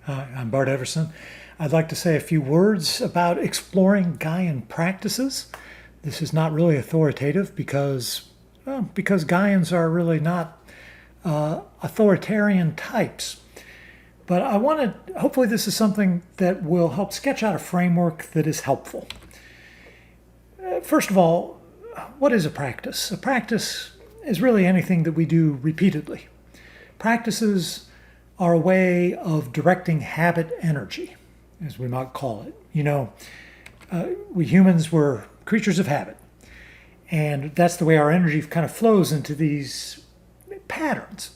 Hi, I'm Bart Everson. I'd like to say a few words about exploring Gaian practices. This is not really authoritative because Gaians are really not authoritarian types. But hopefully, this is something that will help sketch out a framework that is helpful. First of all, what is a practice? A practice is really anything that we do repeatedly. Practices are a way of directing habit energy, as we might call it. We humans were creatures of habit, and that's the way our energy kind of flows into these patterns.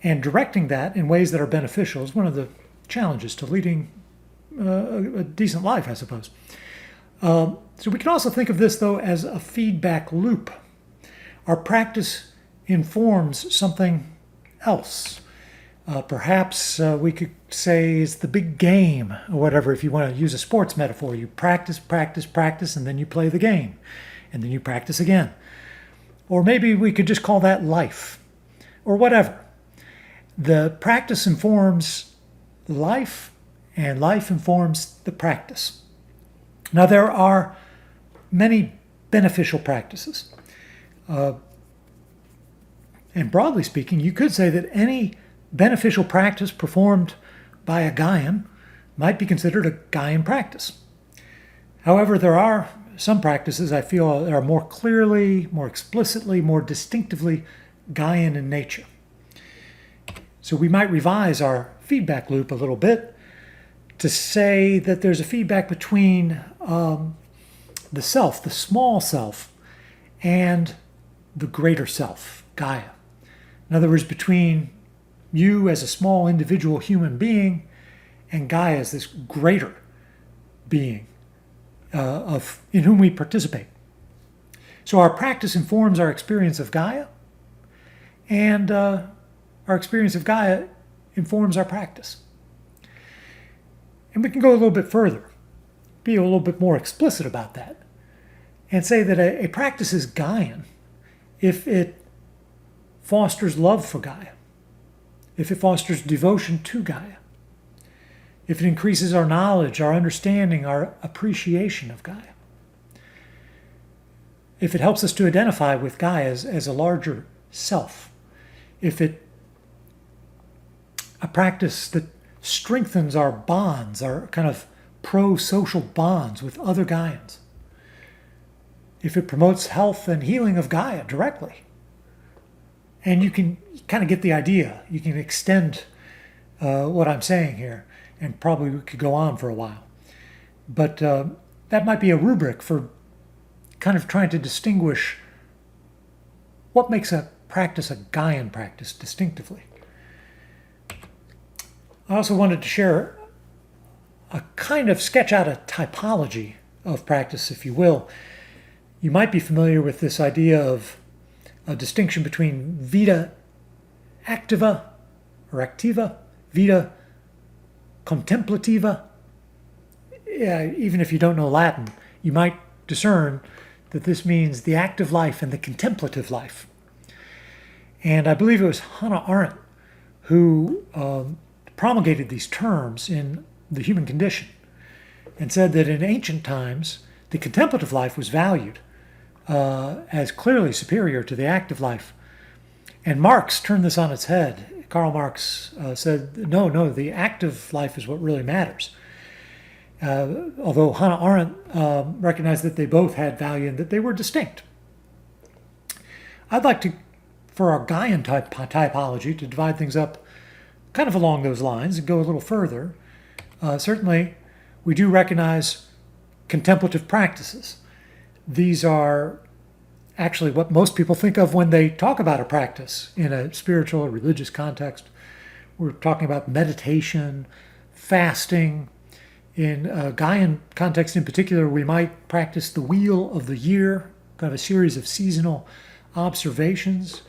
And directing that in ways that are beneficial is one of the challenges to leading a decent life, I suppose. So we can also think of this, though, as a feedback loop. Our practice informs something else. Perhaps we could say it's the big game, or whatever, if you want to use a sports metaphor. You practice, practice, practice, and then you play the game. And then you practice again. Or maybe we could just call that life, or whatever. The practice informs life, and life informs the practice. Now, there are many beneficial practices. And broadly speaking, you could say that any beneficial practice performed by a Gaian might be considered a Gaian practice. However, there are some practices I feel are more clearly, more explicitly, more distinctively Gaian in nature. So we might revise our feedback loop a little bit to say that there's a feedback between the self, the small self, and the greater self, Gaia. In other words, between you as a small individual human being and Gaia as this greater being in whom we participate. So our practice informs our experience of Gaia, and our experience of Gaia informs our practice. And we can go a little bit further, be a little bit more explicit about that, and say that a practice is Gaian if it fosters love for Gaia, if it fosters devotion to Gaia, if it increases our knowledge, our understanding, our appreciation of Gaia, if it helps us to identify with Gaia as a larger self, if a practice that strengthens our bonds, our kind of pro-social bonds with other Gaians, if it promotes health and healing of Gaia directly. And you can kind of get the idea. You can extend what I'm saying here, and probably we could go on for a while. But that might be a rubric for kind of trying to distinguish what makes a practice a Gaian practice distinctively. I also wanted to share a kind of sketch out a typology of practice, if you will. You might be familiar with this idea of a distinction between vita activa or activa, vita contemplativa. Even if you don't know Latin, you might discern that this means the active life and the contemplative life. And I believe it was Hannah Arendt who promulgated these terms in The Human Condition and said that in ancient times, the contemplative life was valued as clearly superior to the active life. And Marx turned this on its head. Karl Marx said, no, the active life is what really matters. Although Hannah Arendt recognized that they both had value and that they were distinct. I'd like to, for our Gaian typology, to divide things up kind of along those lines and go a little further. Certainly, we do recognize contemplative practices. These are actually what most people think of when they talk about a practice in a spiritual or religious context. We're talking about meditation, fasting. In a Gaian context in particular, we might practice the wheel of the year, kind of a series of seasonal observations,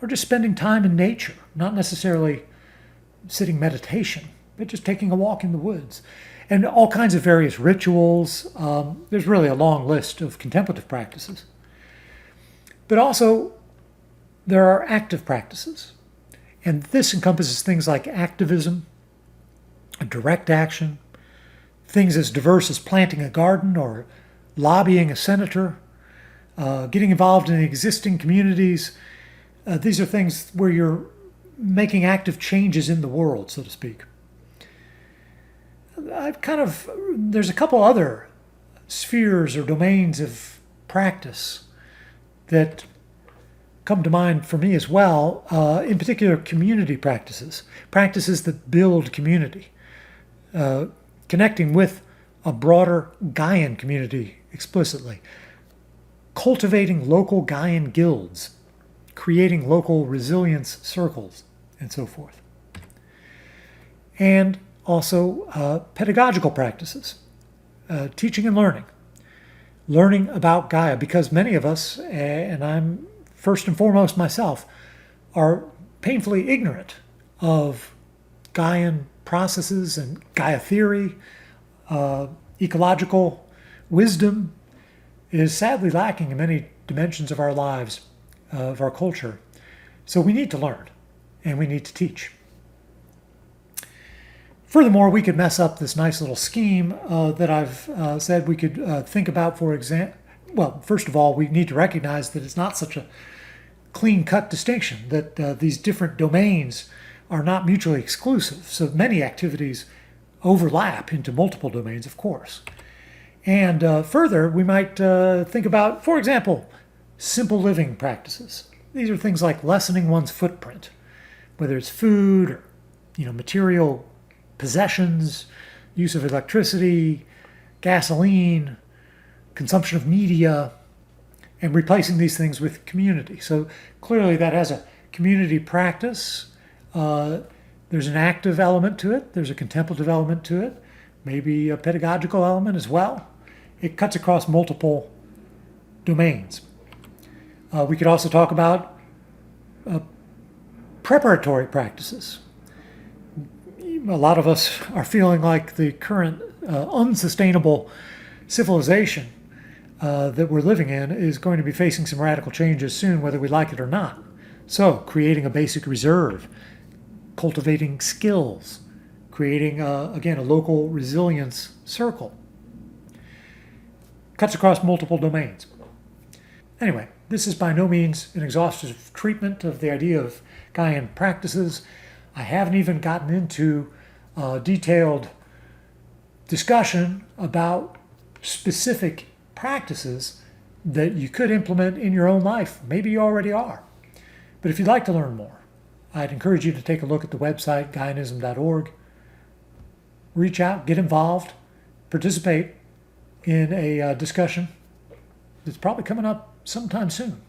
or just spending time in nature, not necessarily sitting meditation, but just taking a walk in the woods. And all kinds of various rituals. There's really a long list of contemplative practices. But also, there are active practices. And this encompasses things like activism, direct action, things as diverse as planting a garden or lobbying a senator, getting involved in existing communities. These are things where you're making active changes in the world, so to speak. There's a couple other spheres or domains of practice that come to mind for me as well, in particular community practices, practices that build community, connecting with a broader Gaian community explicitly, cultivating local Gaian guilds, creating local resilience circles, and so forth. And also pedagogical practices, teaching and learning about Gaia, because many of us, and I'm first and foremost myself, are painfully ignorant of Gaian processes and Gaia theory. Ecological wisdom is sadly lacking in many dimensions of our lives, of our culture. So we need to learn, and we need to teach. Furthermore, we could mess up this nice little scheme that I've said we could think about, for example. Well, first of all, we need to recognize that it's not such a clean-cut distinction, that these different domains are not mutually exclusive. So many activities overlap into multiple domains, of course. And further, we might think about, for example, simple living practices. These are things like lessening one's footprint, whether it's food or material possessions, use of electricity, gasoline, consumption of media, and replacing these things with community. So clearly that has a community practice. There's an active element to it. There's a contemplative element to it. Maybe a pedagogical element as well. It cuts across multiple domains. We could also talk about preparatory practices. A lot of us are feeling like the current unsustainable civilization that we're living in is going to be facing some radical changes soon, whether we like it or not. So creating a basic reserve, cultivating skills, creating, again, a local resilience circle. Cuts across multiple domains. Anyway, this is by no means an exhaustive treatment of the idea of Gaian practices. I haven't even gotten into detailed discussion about specific practices that you could implement in your own life. Maybe you already are. But if you'd like to learn more, I'd encourage you to take a look at the website, Gaianism.org. Reach out, get involved, participate in a discussion that's probably coming up sometime soon.